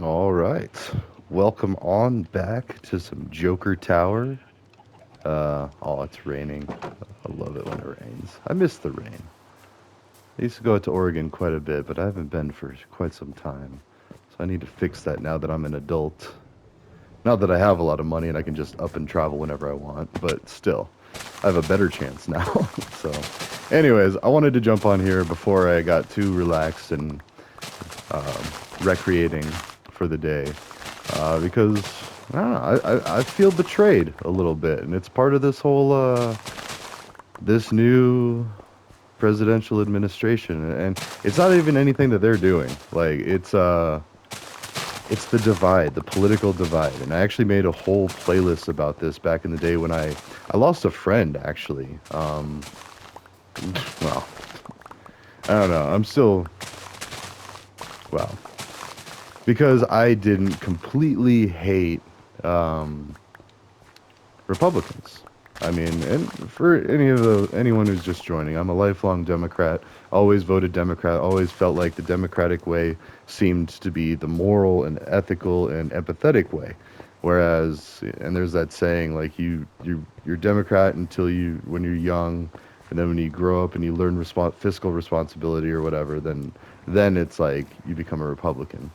All right. Welcome on back to some Joker Tower. Oh, it's raining. I love it when it rains. I miss the rain. I used to go out to Oregon quite a bit, but I haven't been for quite some time. So I need to fix that now that I'm an adult. Not that I have a lot of money and I can just up and travel whenever I want, but still, I have a better chance now. So, anyways, I wanted to jump on here before I got too relaxed and recreating for the day because I don't know, I feel betrayed a little bit, and it's part of this whole this new presidential administration, and it's not even anything that they're doing. Like it's the divide, the political divide, and I actually made a whole playlist about this back in the day when I lost a friend actually. Well, I don't know. I'm still well because I didn't completely hate um, Republicans. I mean, and for anyone who's just joining, I'm a lifelong Democrat. Always voted Democrat. Always felt like the Democratic way seemed to be the moral and ethical and empathetic way. Whereas, and there's that saying like you're Democrat until you when you're young, and then when you grow up and you learn fiscal responsibility or whatever, then it's like you become a Republican.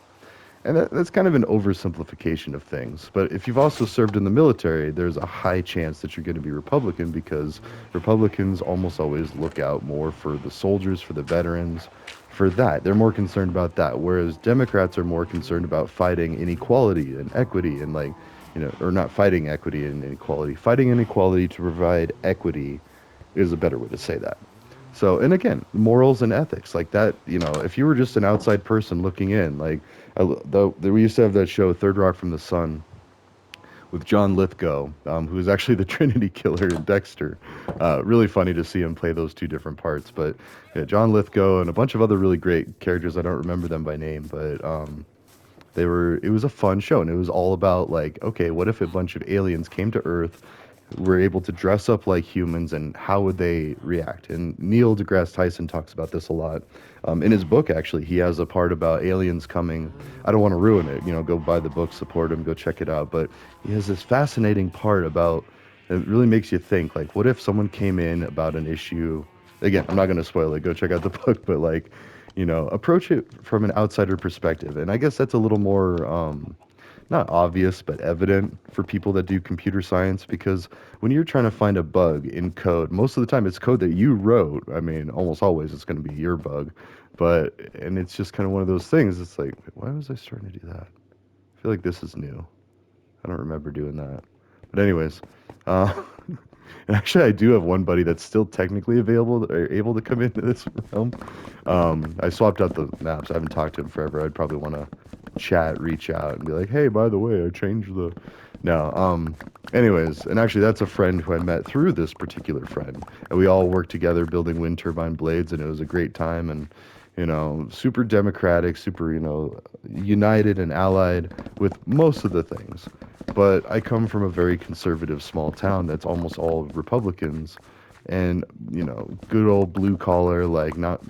And that's kind of an oversimplification of things. But if you've also served in the military, there's a high chance that you're going to be Republican because Republicans almost always look out more for the soldiers, for the veterans, for that. They're more concerned about that. Whereas Democrats are more concerned about fighting inequality and equity and like, or not fighting equity and inequality. Fighting inequality to provide equity is a better way to say that. So, and again, morals and ethics like that. If you were just an outside person looking in, like we used to have that show, Third Rock from the Sun, with John Lithgow, who is actually the Trinity Killer in Dexter. Really funny to see him play those two different parts. But yeah, John Lithgow and a bunch of other really great characters. I don't remember them by name, but they were. It was a fun show, and it was all about like, okay, what if a bunch of aliens came to Earth, were able to dress up like humans, and how would they react? And Neil deGrasse Tyson talks about this a lot. In his book, actually, he has a part about aliens coming. I don't want to ruin it. Go buy the book, support him, go check it out. But he has this fascinating part about. It really makes you think, like, what if someone came in about an issue? Again, I'm not going to spoil it. Go check out the book, but like, approach it from an outsider perspective. And I guess that's a little more not obvious, but evident for people that do computer science because when you're trying to find a bug in code, most of the time it's code that you wrote. I mean, almost always it's going to be your bug. And it's just kind of one of those things. It's like, why was I starting to do that? I feel like this is new. I don't remember doing that. But anyways, uh, and actually, I do have one buddy that's still technically available or able to come into this realm. I swapped out the maps. I haven't talked to him forever. I'd probably want to chat, reach out, and be like, "Hey, by the way, I changed the." No. Anyways, and actually, that's a friend who I met through this particular friend, and we all worked together building wind turbine blades, and it was a great time. And super democratic, super united and allied with most of the things. But I come from a very conservative small town that's almost all Republicans, and good old blue collar, like not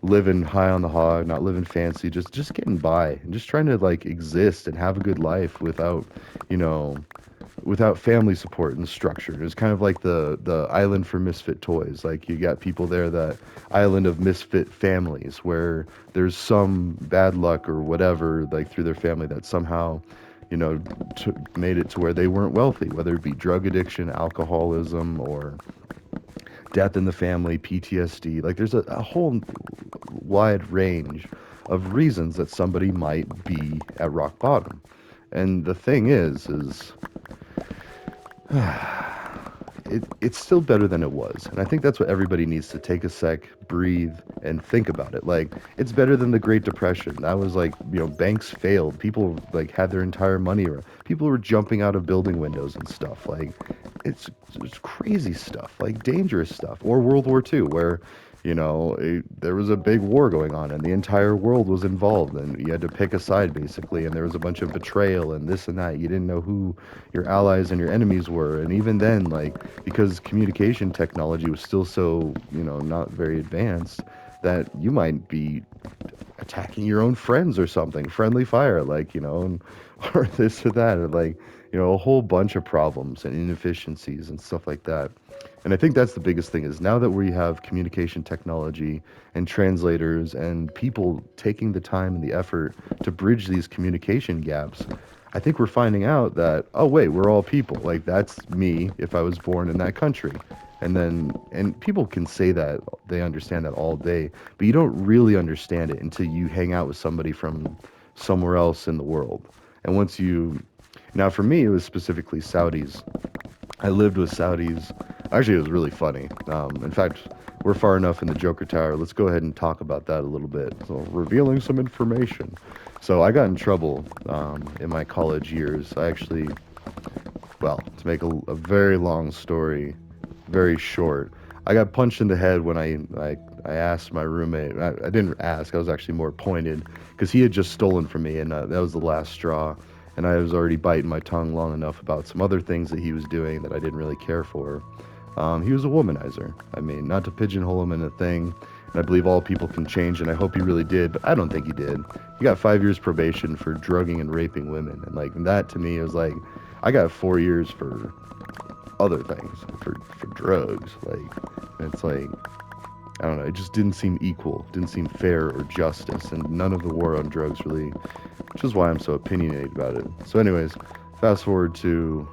living high on the hog, not living fancy, just getting by and just trying to like exist and have a good life you know, without family support and structure. It's kind of like the island for misfit toys. Like you got people there, that island of misfit families where there's some bad luck or whatever, like through their family that somehow, you know, made it to where they weren't wealthy, whether it be drug addiction, alcoholism, or death in the family, PTSD. Like there's a whole wide range of reasons that somebody might be at rock bottom. And the thing is it's still better than it was. And I think that's what everybody needs to take a sec, breathe, and think about it. Like, it's better than the Great Depression. That was like, banks failed. People like had their entire money. People were jumping out of building windows and stuff. Like, it's crazy stuff, like dangerous stuff. Or World War II, where there was a big war going on and the entire world was involved and you had to pick a side basically, and there was a bunch of betrayal and this and that. You didn't know who your allies and your enemies were. And even then, like, because communication technology was still so not very advanced, that you might be attacking your own friends or something, friendly fire, like, and, or this or that, or like, a whole bunch of problems and inefficiencies and stuff like that. And I think that's the biggest thing is now that we have communication technology and translators and people taking the time and the effort to bridge these communication gaps, I think we're finding out that, oh, wait, we're all people. Like, that's me if I was born in that country. And people can say that they understand that all day, but you don't really understand it until you hang out with somebody from somewhere else in the world. And now for me, it was specifically Saudis. I lived with Saudis. Actually, it was really funny. In fact, we're far enough in the Joker Tower. Let's go ahead and talk about that a little bit. So, revealing some information. So, I got in trouble in my college years. I actually, well, to make a very long story very short, I got punched in the head when I asked my roommate. I didn't ask. I was actually more pointed because he had just stolen from me, and that was the last straw. And I was already biting my tongue long enough about some other things that he was doing that I didn't really care for. He was a womanizer. I mean, not to pigeonhole him in a thing, and I believe all people can change, and I hope he really did, but I don't think he did. He got 5 years probation for drugging and raping women, and like that to me was like, I got 4 years for other things, for drugs. Like, it's like, I don't know, it just didn't seem equal, didn't seem fair or justice, and none of the war on drugs really, which is why I'm so opinionated about it. So anyways, fast forward to,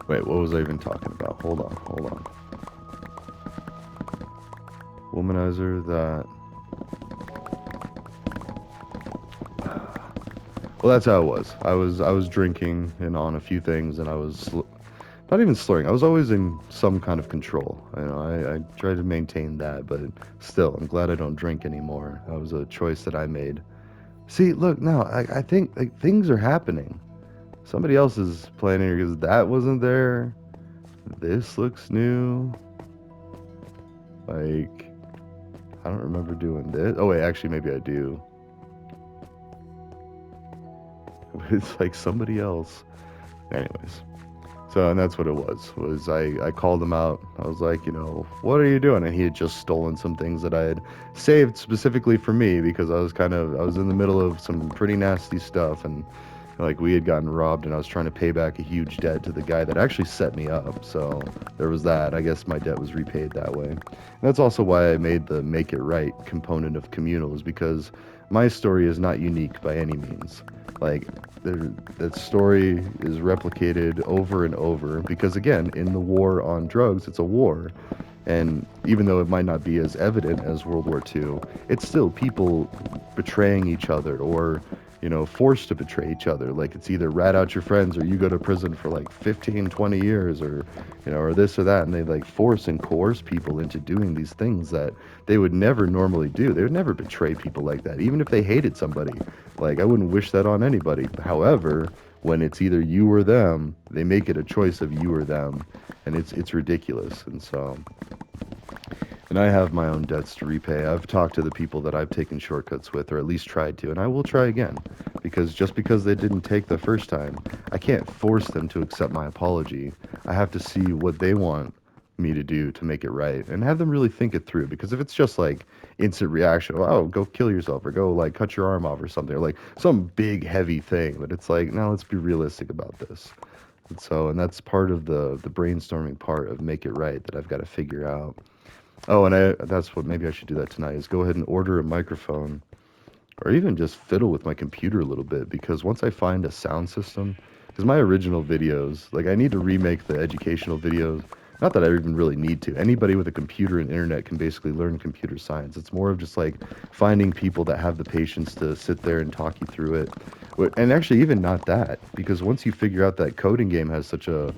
wait, what was I even talking about? Hold on. Womanizer that, well, that's how it was. I was drinking and on a few things, and I was not even slurring. I was always in some kind of control. I try to maintain that, but still, I'm glad I don't drink anymore. That was a choice that I made. See, look, now I think like things are happening. Somebody else is planning because that wasn't there. This looks new. Like, I don't remember doing this. Oh wait, actually, maybe I do. It's like somebody else. Anyways. So, and that's what it was I called him out. I was like, what are you doing? And he had just stolen some things that I had saved specifically for me because I was in the middle of some pretty nasty stuff, and like we had gotten robbed, and I was trying to pay back a huge debt to the guy that actually set me up. So there was that. I guess my debt was repaid that way. And that's also why I made the make it right component of communal, is because my story is not unique by any means. Like, that story is replicated over and over because, again, in the war on drugs, it's a war. And even though it might not be as evident as World War II, it's still people betraying each other or, forced to betray each other. Like, it's either rat out your friends or you go to prison for like 15, 20 years or, or this or that. And they like force and coerce people into doing these things that they would never normally do. They would never betray people like that, even if they hated somebody. Like, I wouldn't wish that on anybody. However, when it's either you or them, they make it a choice of you or them. And it's ridiculous. And I have my own debts to repay. I've talked to the people that I've taken shortcuts with, or at least tried to, and I will try again. Because just because they didn't take the first time, I can't force them to accept my apology. I have to see what they want me to do to make it right, and have them really think it through. Because if it's just like instant reaction, oh, go kill yourself, or go like cut your arm off or something, or like some big heavy thing, but it's like, no, let's be realistic about this. And that's part of the brainstorming part of make it right that I've got to figure out. Oh, and that's what maybe I should do that tonight is go ahead and order a microphone or even just fiddle with my computer a little bit because once I find a sound system, because my original videos, like I need to remake the educational videos. Not that I even really need to. Anybody with a computer and internet can basically learn computer science. It's more of just like finding people that have the patience to sit there and talk you through it. And actually, even not that, because once you figure out that coding game has such a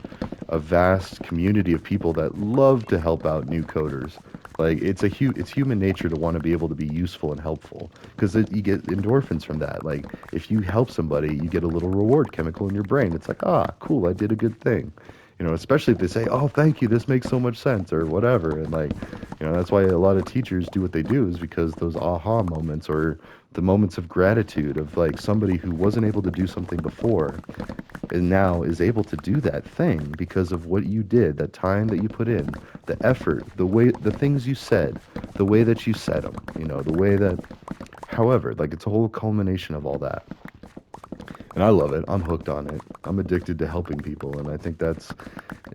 vast community of people that love to help out new coders. Like it's human nature to want to be able to be useful and helpful because you get endorphins from that. Like if you help somebody, you get a little reward chemical in your brain. It's like, ah, cool, I did a good thing. Especially if they say, "Oh, thank you, this makes so much sense," or whatever. And like, that's why a lot of teachers do what they do, is because those aha moments, or the moments of gratitude of like somebody who wasn't able to do something before and now is able to do that thing because of what you did, that time that you put in, the effort, the way, the things you said, the way that you said them, the way that, however, like it's a whole culmination of all that. And I love it. I'm hooked on it. I'm addicted to helping people. And I think that's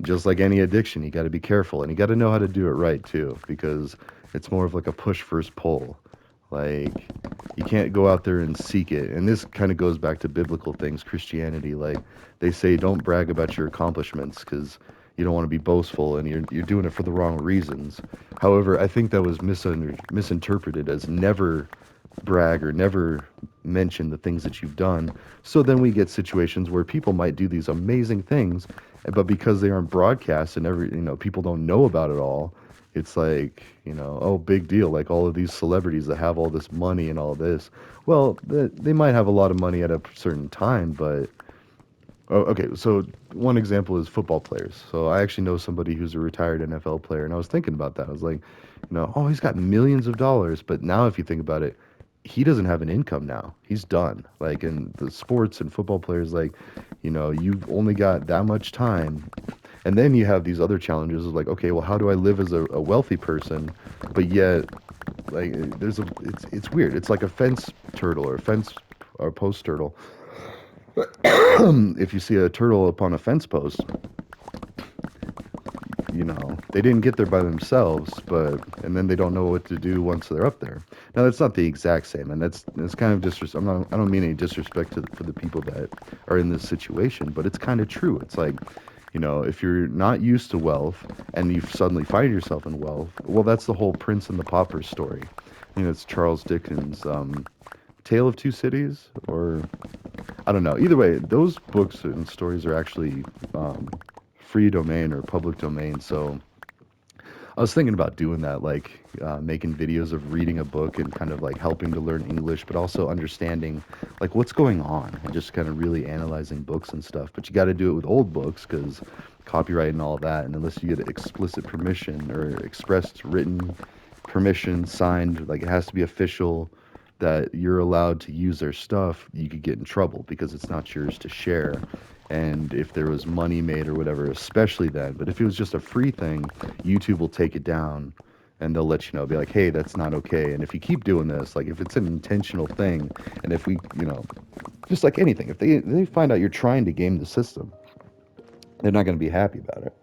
just like any addiction. You got to be careful, and you got to know how to do it right too, because it's more of like a push versus pull. Like, you can't go out there and seek it. And this kind of goes back to biblical things, Christianity. Like, they say don't brag about your accomplishments because you don't want to be boastful, and you're doing it for the wrong reasons. However, I think that was misinterpreted as never brag or never mention the things that you've done. So then we get situations where people might do these amazing things, but because they aren't broadcast and people don't know about it all, it's like, oh, big deal. Like all of these celebrities that have all this money and all this. Well, they might have a lot of money at a certain time, but oh, okay. So one example is football players. So I actually know somebody who's a retired NFL player, and I was thinking about that. I was like, oh, he's got millions of dollars, but now if you think about it, he doesn't have an income now. He's done. Like in the sports and football players, like, you've only got that much time. And then you have these other challenges of like, okay, well, how do I live as a wealthy person, but yet, like, it's weird. It's like a fence turtle or fence or post turtle. If you see a turtle upon a fence post, they didn't get there by themselves, and then they don't know what to do once they're up there. Now that's not the exact same, and that's kind of I don't mean any disrespect for the people that are in this situation, but it's kind of true. It's like, if you're not used to wealth and you suddenly find yourself in wealth, well, that's the whole Prince and the Pauper story. It's Charles Dickens' Tale of Two Cities, or I don't know. Either way, those books and stories are actually free domain or public domain. So I was thinking about doing that, like making videos of reading a book and kind of like helping to learn English, but also understanding like what's going on and just kind of really analyzing books and stuff. But you got to do it with old books because copyright and all that. And unless you get explicit permission or expressed written permission signed, like it has to be official that you're allowed to use their stuff, you could get in trouble because it's not yours to share. And if there was money made or whatever, especially then. But if it was just a free thing, YouTube will take it down and they'll let you know, be like, hey, that's not okay. And if you keep doing this, like if it's an intentional thing, and if we, just like anything, if they find out you're trying to game the system, they're not going to be happy about it.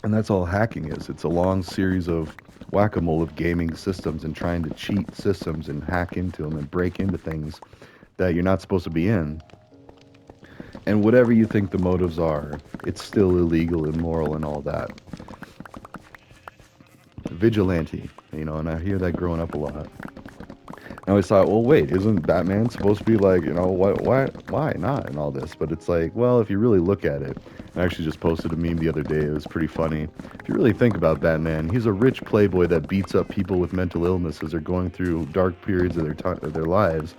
And that's all hacking is. It's a long series of whack-a-mole of gaming systems and trying to cheat systems and hack into them and break into things that you're not supposed to be in. And whatever you think the motives are, it's still illegal, immoral, and all that. Vigilante, and I hear that growing up a lot. I always thought, well, wait, isn't Batman supposed to be like, why not, and all this? But it's like, well, if you really look at it, I actually just posted a meme the other day. It was pretty funny. If you really think about Batman, he's a rich playboy that beats up people with mental illnesses or going through dark periods of their lives,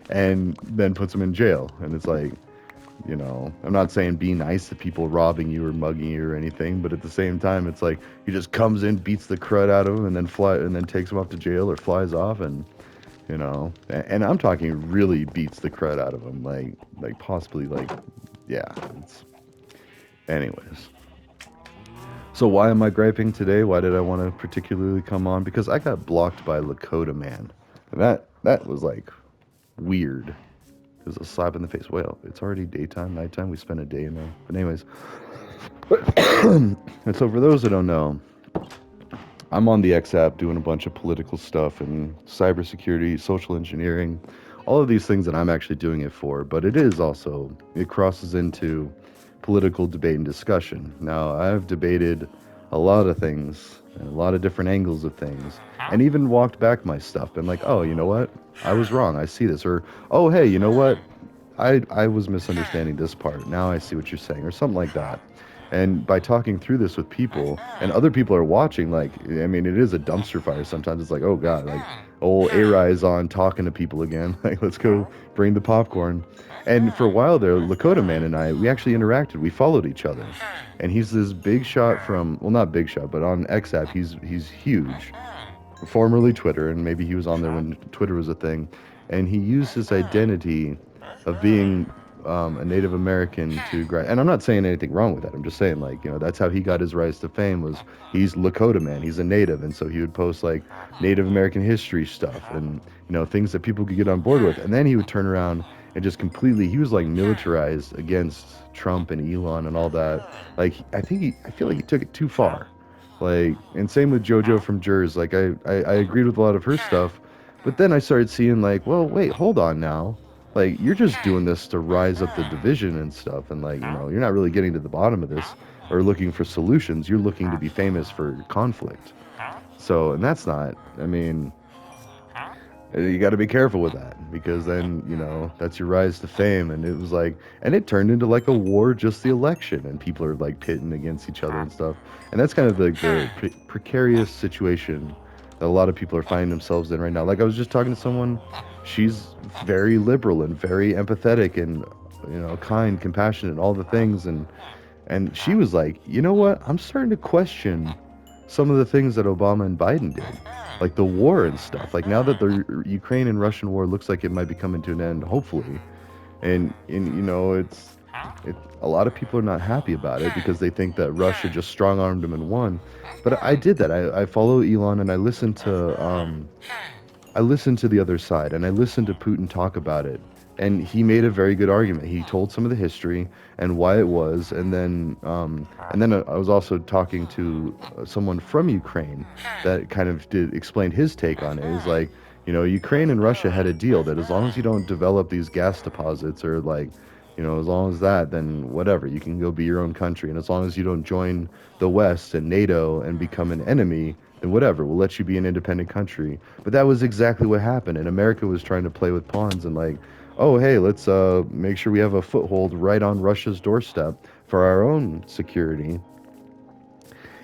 and then puts them in jail. And it's like, I'm not saying be nice to people robbing you or mugging you or anything, but at the same time, it's like he just comes in, beats the crud out of them, and then takes them off to jail or flies off, and and I'm talking really beats the crud out of them, like possibly like, yeah. Anyways, so why am I griping today? Why did I want to particularly come on? Because I got blocked by Lakotaman, and that was like weird. It was a slap in the face. Well, it's already daytime, nighttime. We spent a day in there. But anyways, and so for those that don't know, I'm on the X app doing a bunch of political stuff and cybersecurity, social engineering, all of these things that I'm actually doing it for. But it crosses into political debate and discussion. Now, I've debated a lot of things and a lot of different angles of things, and even walked back my stuff and like, oh, you know what? I was wrong. I see this. Or, oh, hey, you know what? I was misunderstanding this part. Now I see what you're saying, or something like that. And by talking through this with people, and other people are watching, like, I mean, it is a dumpster fire. Sometimes it's like, oh God, like, old A-Rye is on talking to people again. Like, let's go bring the popcorn. And for a while there, Lakotaman and I, we actually interacted. We followed each other. And he's this big shot from, well, not big shot, but on XApp, he's huge. Formerly Twitter, and maybe he was on there when Twitter was a thing. And he used his identity of being a Native American to and I'm not saying anything wrong with that. I'm just saying, like, you know, that's how he got his rise to fame. Was he's Lakota man, he's a native, and so he would post like Native American history stuff and, you know, things that people could get on board with. And then he would turn around and just completely, he was like militarized against Trump and Elon and all that. Like, I feel like he took it too far. Like, and same with JoJo from Jers. Like, I agreed with a lot of her stuff, but then I started seeing, like, well, wait, hold on now. Like, you're just doing this to rise up the division and stuff, and, like, you know, you're not really getting to the bottom of this or looking for solutions. You're looking to be famous for conflict. So, and that's not, I mean, you got to be careful with that, because then, you know, that's your rise to fame. And it was like, and it turned into like a war, just the election, and people are like pitting against each other and stuff. And that's kind of like the precarious situation that a lot of people are finding themselves in right now. Like, I was just talking to someone, she's very liberal and very empathetic and, you know, kind, compassionate, all the things. And she was like, you know what, I'm starting to question some of the things that Obama and Biden did, like the war and stuff. Like, now that the Ukraine and Russian war looks like it might be coming to an end, hopefully, and you know, a lot of people are not happy about it because they think that Russia just strong armed them and won. But I did that. I follow Elon, and I listened to the other side, and I listened to Putin talk about it. And he made a very good argument. He told some of the history and why it was, and then I was also talking to someone from Ukraine that kind of did explained his take on it. It was like, you know, Ukraine and Russia had a deal that as long as you don't develop these gas deposits, or like, you know, as long as that, then whatever, you can go be your own country. And as long as you don't join the West and NATO and become an enemy, then whatever, we'll let you be an independent country. But that was exactly what happened. And America was trying to play with pawns and, like, oh, hey, let's make sure we have a foothold right on Russia's doorstep for our own security.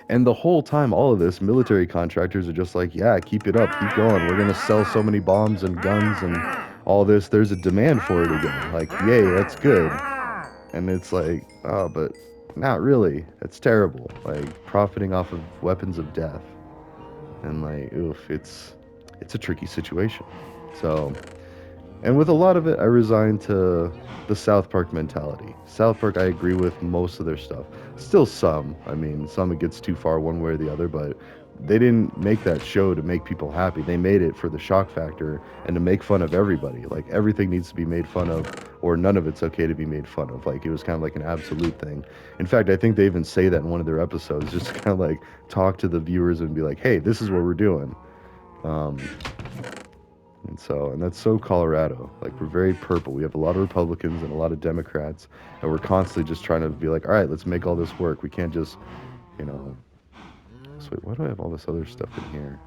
And the whole time, all of this, military contractors are just like, yeah, keep it up, keep going. We're going to sell so many bombs and guns and all this. There's a demand for it again. Like, yay, that's good. And it's like, oh, but not really. That's terrible. Like, profiting off of weapons of death. And, like, oof, it's a tricky situation. So, and with a lot of it, I resigned to the South Park mentality. South Park, I agree with most of their stuff. Still some. I mean, some it gets too far one way or the other, but they didn't make that show to make people happy. They made it for the shock factor and to make fun of everybody. Like, everything needs to be made fun of, or none of it's okay to be made fun of. Like, it was kind of like an absolute thing. In fact, I think they even say that in one of their episodes, just to kind of like talk to the viewers and be like, hey, this is what we're doing. And that's so Colorado. Like, we're very purple. We have a lot of Republicans and a lot of Democrats, and we're constantly just trying to be like, all right, let's make all this work. We can't just, you know. So wait, why do I have all this other stuff in here?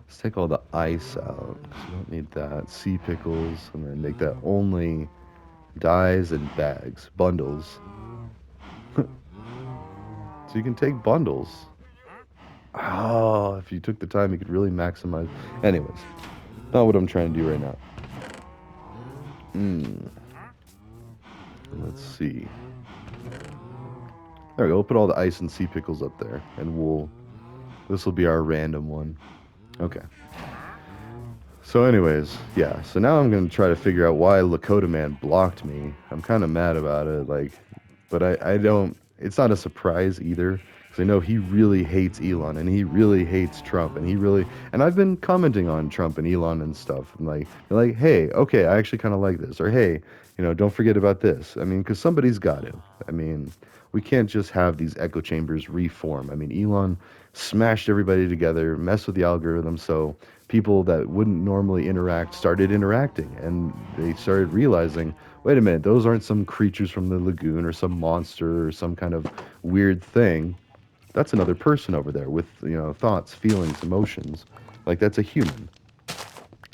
Let's take all the ice out, because we don't need that. Sea pickles. I'm going to make that only dyes and bags, bundles. So you can take bundles. Oh, if you took the time, you could really maximize. Anyways, not what I'm trying to do right now. Let's see. There we go. We'll put all the ice and sea pickles up there, and this will be our random one. Okay. So anyways, yeah. So now I'm going to try to figure out why Lakotaman blocked me. I'm kind of mad about it, like, but I don't, it's not a surprise either. I know he really hates Elon, and he really hates Trump, and I've been commenting on Trump and Elon and stuff, and like, hey, okay, I actually kind of like this, or hey, you know, don't forget about this. I mean, because somebody's got to. I mean, we can't just have these echo chambers reform. I mean, Elon smashed everybody together, messed with the algorithm, so people that wouldn't normally interact started interacting, and they started realizing, wait a minute, those aren't some creatures from the lagoon or some monster or some kind of weird thing. That's another person over there with, you know, thoughts, feelings, emotions. Like, that's a human.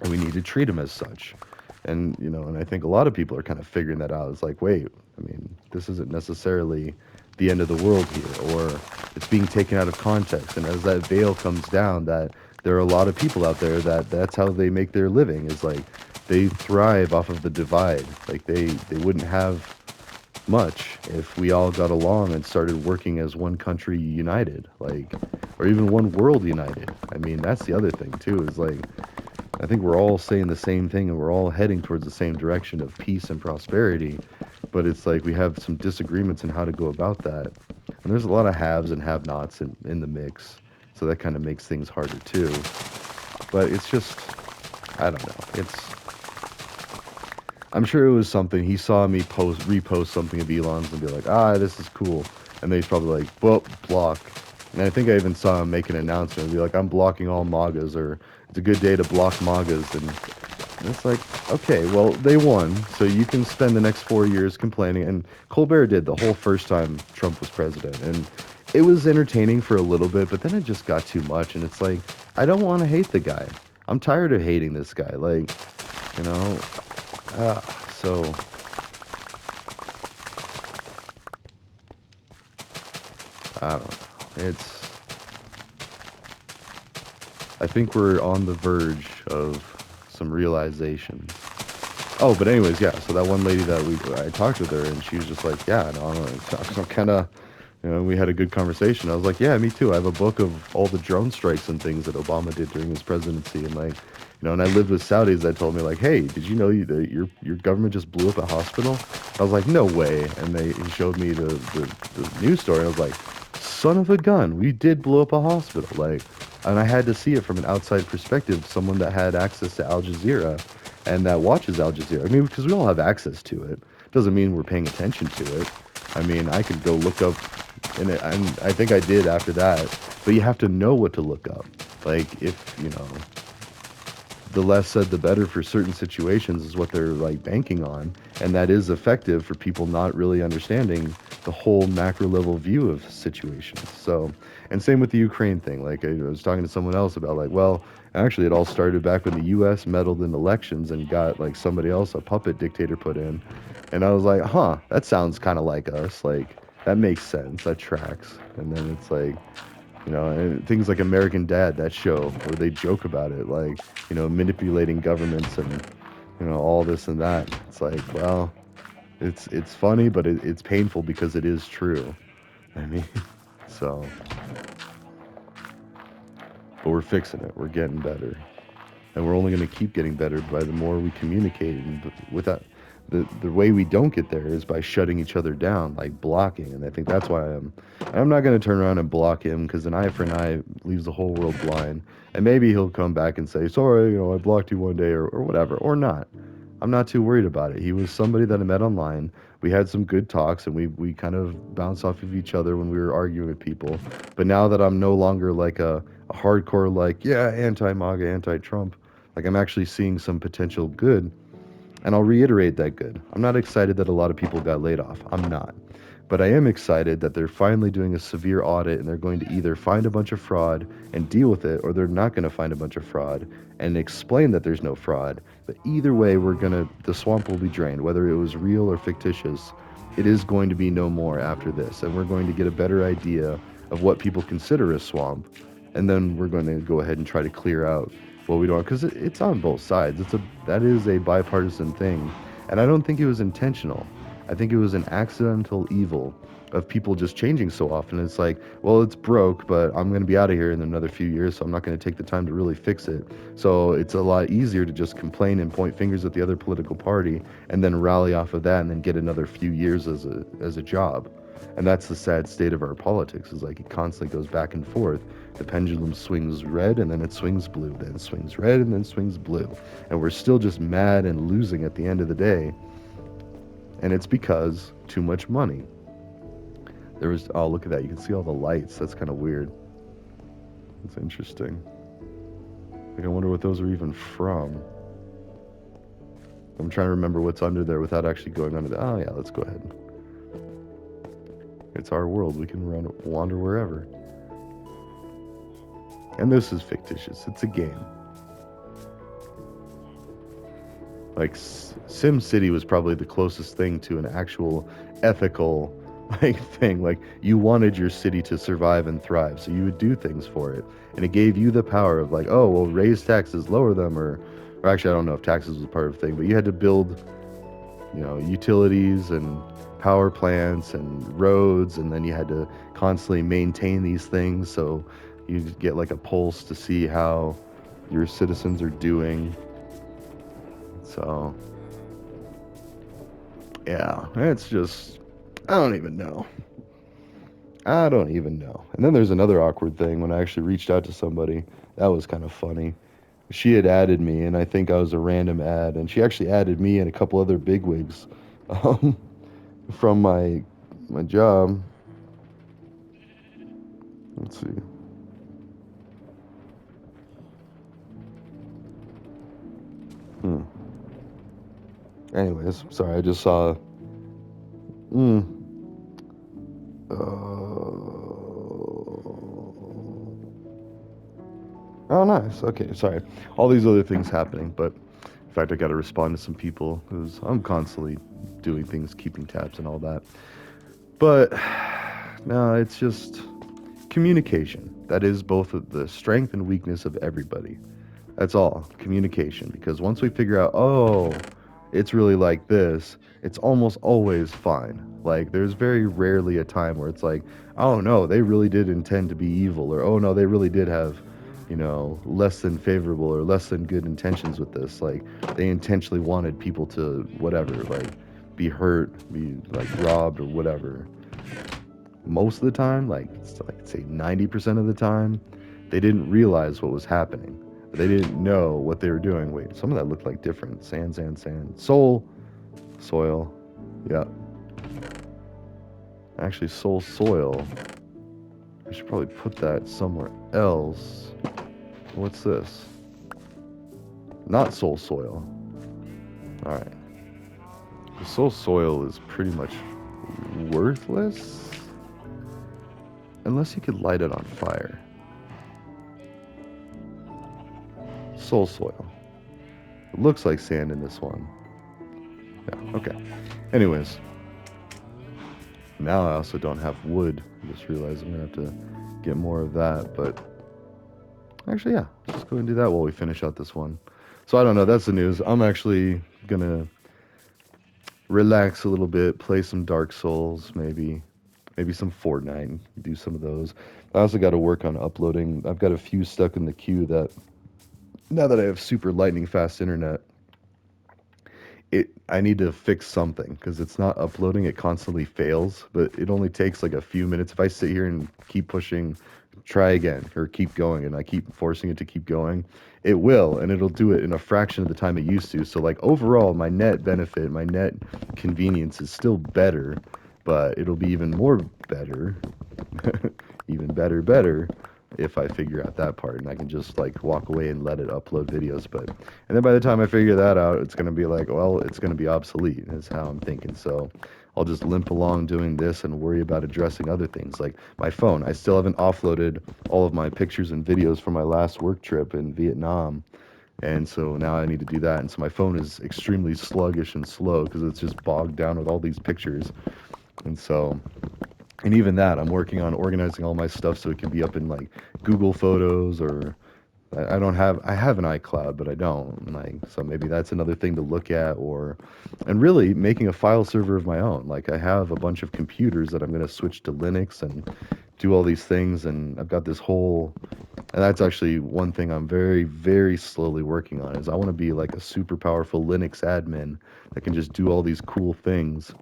And we need to treat him as such. And, and I think a lot of people are kind of figuring that out. It's like, wait, I mean, this isn't necessarily the end of the world here, or it's being taken out of context. And as that veil comes down, that there are a lot of people out there that that's how they make their living, is like they thrive off of the divide. Like they wouldn't have much if we all got along and started working as one country united, like, or even one world united. I mean, that's the other thing too, is like, I think we're all saying the same thing and we're all heading towards the same direction of peace and prosperity, but it's like we have some disagreements in how to go about that. And there's a lot of haves and have-nots in the mix, so that kind of makes things harder too. But it's just, I don't know. I'm sure it was something he saw me repost something of Elon's and be like, this is cool. And then he's probably like, well, block. And I think I even saw him make an announcement and be like, I'm blocking all MAGAs, or it's a good day to block MAGAs. And it's like, okay, well, they won, so you can spend the next 4 years complaining. And Colbert did the whole first time Trump was president. And it was entertaining for a little bit, but then it just got too much. And it's like, I don't want to hate the guy. I'm tired of hating this guy. Like, you know, so I don't know. I think we're on the verge of some realizations. Oh, but anyways, yeah. So that one lady I talked with her, and she was just like, yeah, no, I'm kind of, we had a good conversation. I was like, yeah, me too. I have a book of all the drone strikes and things that Obama did during his presidency, and like, and I lived with Saudis that told me like, hey, did you know that your government just blew up a hospital? I was like, no way. And he showed me the news story. And I was like, son of a gun, we did blow up a hospital. Like, and I had to see it from an outside perspective, someone that had access to Al Jazeera and that watches Al Jazeera. I mean, because we all have access to it. Doesn't mean we're paying attention to it. I mean, I could go look up, and I think I did after that. But you have to know what to look up. Like, if, the less said the better for certain situations is what they're like banking on, and that is effective for people not really understanding the whole macro level view of situations. So, and same with the Ukraine thing. Like, I was talking to someone else about like, well, actually it all started back when the US meddled in elections and got like somebody else, a puppet dictator, put in. And I was like, that sounds kind of like us. Like, that makes sense, that tracks. And then it's like, and things like American Dad, that show where they joke about it, like, manipulating governments and, all this and that. It's like, well, it's funny, but it's painful because it is true. I mean, so, but we're fixing it. We're getting better, and we're only going to keep getting better by the more we communicate. And with that, the way we don't get there is by shutting each other down, like blocking. And I think that's why I'm not going to turn around and block him, because an eye for an eye leaves the whole world blind. And maybe he'll come back and say, sorry, I blocked you one day, or whatever, or not. I'm not too worried about it. He was somebody that I met online. We had some good talks, and we kind of bounced off of each other when we were arguing with people. But now that I'm no longer like a hardcore, like, yeah, anti-MAGA, anti-Trump, like, I'm actually seeing some potential good. And I'll reiterate that good. I'm not excited that a lot of people got laid off. I'm not. But I am excited that they're finally doing a severe audit, and they're going to either find a bunch of fraud and deal with it, or they're not going to find a bunch of fraud and explain that there's no fraud. But either way, the swamp will be drained, whether it was real or fictitious. It is going to be no more after this, and we're going to get a better idea of what people consider a swamp. And then we're going to go ahead and try to clear out what we don't, because it's on both sides. That is a bipartisan thing, and I don't think it was intentional. I think it was an accidental evil of people just changing so often. It's like, well, it's broke, but I'm going to be out of here in another few years, so I'm not going to take the time to really fix it. So it's a lot easier to just complain and point fingers at the other political party, and then rally off of that, and then get another few years as a job. And that's the sad state of our politics, is like it constantly goes back and forth. The pendulum swings red, and then it swings blue, then it swings red, and then swings blue. And we're still just mad and losing at the end of the day. And it's because too much money. Oh, look at that. You can see all the lights. That's kind of weird. That's interesting. Like, I wonder what those are even from. I'm trying to remember what's under there without actually going under there. Oh, yeah, let's go ahead. It's our world. We can wander wherever. And this is fictitious. It's a game. Like Sim City was probably the closest thing to an actual ethical like thing. Like you wanted your city to survive and thrive, so you would do things for it, and it gave you the power of like, oh, well, raise taxes, lower them, or actually, I don't know if taxes was part of the thing, but you had to build, utilities and power plants and roads, and then you had to constantly maintain these things, so you get like a pulse to see how your citizens are doing. So yeah, it's just, I don't even know. I don't even know. And then there's another awkward thing when I actually reached out to somebody. That was kind of funny. She had added me, and I think I was a random ad, and she actually added me and a couple other bigwigs um, from my job. Let's see. Hmm. Anyways, sorry, I just saw. Mm, oh, nice. Okay, sorry. All these other things happening, but in fact, I got to respond to some people because I'm constantly doing things, keeping tabs and all that. But no, it's just communication. That is both the strength and weakness of everybody. That's all. Communication. Because once we figure out, oh, it's really like this, it's almost always fine. Like, there's very rarely a time where it's like, oh no, they really did intend to be evil, or oh no, they really did have, less than favorable or less than good intentions with this. Like, they intentionally wanted people to, whatever, like, be hurt, be like robbed, or whatever. Most of the time, like say 90% of the time, they didn't realize what was happening. They didn't know what they were doing. Wait, some of that looked like different. Sand, sand, sand. Soil. Yeah. Actually, soil. I should probably put that somewhere else. What's this? Not soil. Alright. Soil is pretty much worthless. Unless you could light it on fire. Soil. It looks like sand in this one. Yeah, okay. Anyways, now I also don't have wood. I just realized I'm gonna have to get more of that, but actually, yeah, let's just go and do that while we finish out this one. So I don't know, that's the news. I'm actually gonna relax a little bit, play some Dark Souls, maybe some Fortnite, do some of those. I also got to work on uploading. I've got a few stuck in the queue that now that I have super lightning fast internet, I need to fix something because it's not uploading. It constantly fails, but it only takes like a few minutes. If I sit here and keep pushing, try again, or keep going, and I keep forcing it to keep going, it will, and it'll do it in a fraction of the time it used to. So like overall, my net benefit, my net convenience is still better, but it'll be even more better, even better if I figure out that part and I can just like walk away and let it upload videos. But and then by the time I figure that out, it's gonna be like, well, it's gonna be obsolete is how I'm thinking. So I'll just limp along doing this and worry about addressing other things like my phone. I still haven't offloaded all of my pictures and videos from my last work trip in Vietnam. And so now I need to do that. And so my phone is extremely sluggish and slow because it's just bogged down with all these pictures. And so and even that, I'm working on organizing all my stuff so it can be up in like Google Photos or I have an iCloud, but I don't. Like, so maybe that's another thing to look at and really making a file server of my own. Like I have a bunch of computers that I'm going to switch to Linux and do all these things. And I've got this and that's actually one thing I'm very, very slowly working on is I want to be like a super powerful Linux admin that can just do all these cool things.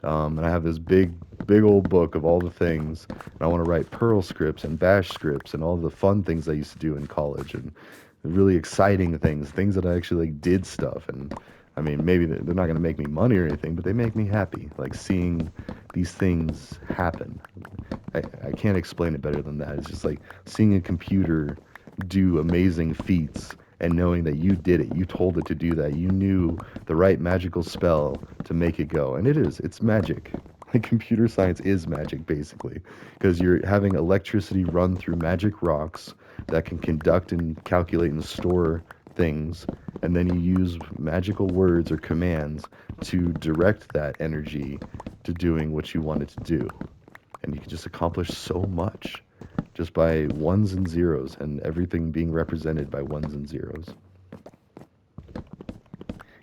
And I have this big old book of all the things. And I want to write Perl scripts and Bash scripts and all the fun things I used to do in college and really exciting things that I actually like did stuff. And I mean, maybe they're not going to make me money or anything, but they make me happy. Like seeing these things happen. I can't explain it better than that. It's just like seeing a computer do amazing feats and knowing that you did it, you told it to do that, you knew the right magical spell to make it go. And it's magic. Like computer science is magic basically, because you're having electricity run through magic rocks that can conduct and calculate and store things and then you use magical words or commands to direct that energy to doing what you want it to do. And you can just accomplish so much just by ones and zeros and everything being represented by ones and zeros.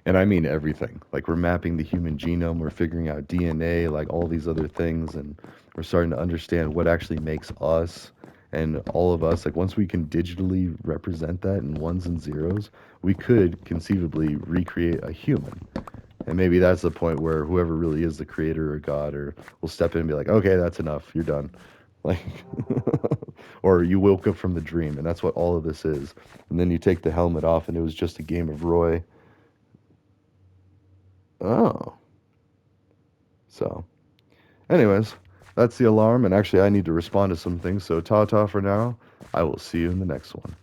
And I mean everything. Like we're mapping the human genome, we're figuring out DNA, like all these other things, and we're starting to understand what actually makes us and all of us. Like once we can digitally represent that in ones and zeros, we could conceivably recreate a human. And maybe that's the point where whoever really is the creator or God or will step in and be like, okay, that's enough, you're done. Like, or you woke up from the dream, and that's what all of this is. And then you take the helmet off, and it was just a game of Roy. Oh. So, anyways, that's the alarm. And actually, I need to respond to some things. So, ta ta for now. I will see you in the next one.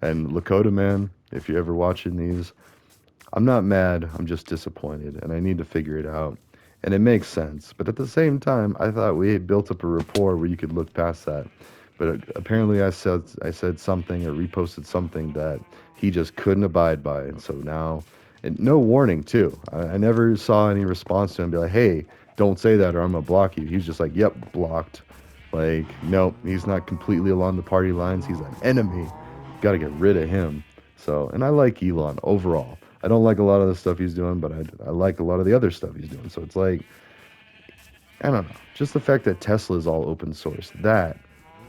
And Lakotaman, if you're ever watching these, I'm not mad. I'm just disappointed. And I need to figure it out. And it makes sense. But at the same time, I thought we had built up a rapport where you could look past that. But apparently, I said something or reposted something that he just couldn't abide by. And so now, and no warning, too. I never saw any response to him be like, hey, don't say that or I'm going to block you. He's just like, yep, blocked. Like, nope, he's not completely along the party lines. He's an enemy. Got to get rid of him. So, and I like Elon overall. I don't like a lot of the stuff he's doing, but I like a lot of the other stuff he's doing. So it's like, I don't know. Just the fact that Tesla is all open source, that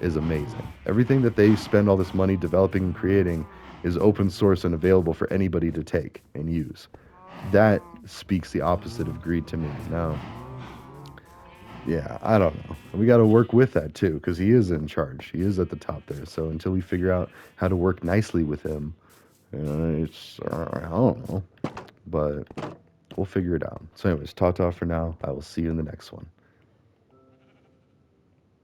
is amazing. Everything that they spend all this money developing and creating is open source and available for anybody to take and use. That speaks the opposite of greed to me. Now, yeah, I don't know. We got to work with that too, because he is in charge. He is at the top there. So until we figure out how to work nicely with him, it's, I don't know. But we'll figure it out. So, anyways, ta ta for now. I will see you in the next one.